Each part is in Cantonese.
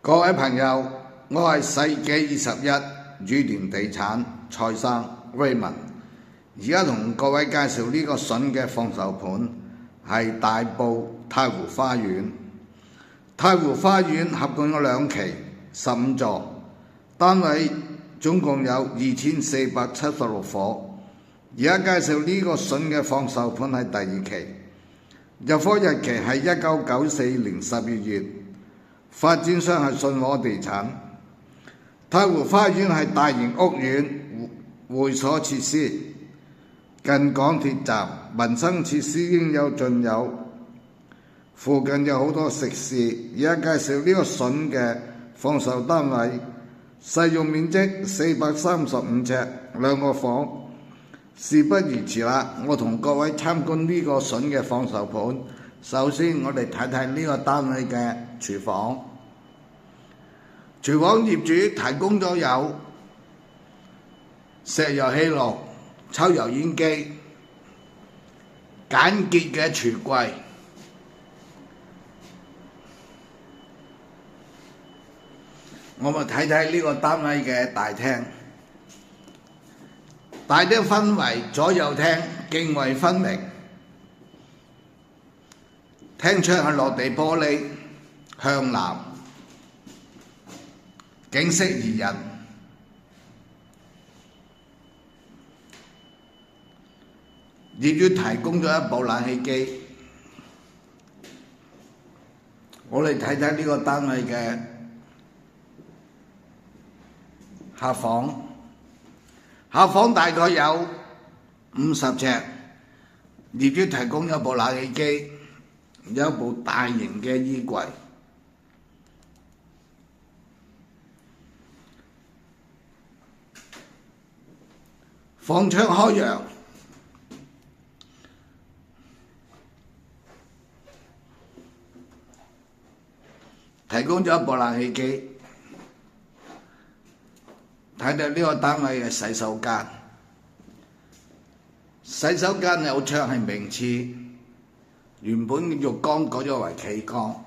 各位朋友，我係世紀21宇聯地產蔡生 Raymond， 而家同各位介紹呢個筍嘅放售盤係大埔太湖花園。太湖花園合共有2期15座，單位總共有2476伙。而家介紹呢個筍嘅放售盤係第2期，入伙日期係1994年12月。發展商係信和地產。太湖花園係大型屋苑，會所設施，近港鐵站，民生設施應有盡有。附近有好多食肆。而家介紹呢個筍嘅放售單位，實用面積435尺，2個房。事不宜遲啦，我同各位參觀呢個筍嘅放售盤。首先，我哋睇睇呢個單位嘅廚房。廚房業主提供咗有石油氣爐、抽油煙機、簡潔嘅櫥櫃。我哋睇睇呢個單位嘅大廳。大廳分為左右廳，涇渭分明。廳窗係落地玻璃，向南，景色宜人。業主提供咗一部冷氣機。我哋睇睇呢個單位嘅客房。客房大概有50尺，業主提供一部冷氣機，有一部大型嘅衣櫃。房窗開揚，提供咗一部冷氣機。睇到呢個單位嘅洗手間，洗手間有窗係明廁，原本浴缸改咗為企缸。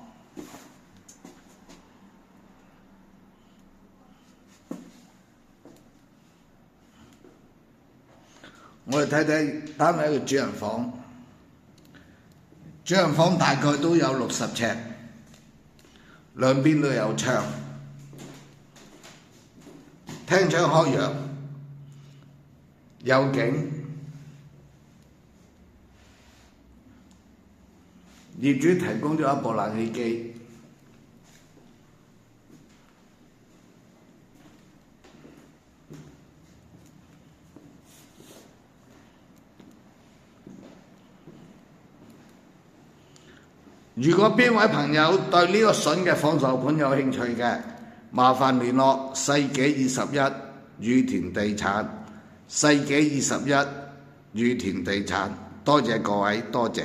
我哋睇睇單位嘅主人房，主人房大概都有60尺，兩邊都有窗。廳窗開揚，有景。業主提供咗一部冷氣機。如果邊位朋友對呢個筍嘅放售盤有興趣嘅，麻煩聯絡世紀21宇聯地產。世紀21宇聯地產，多謝各位，多謝。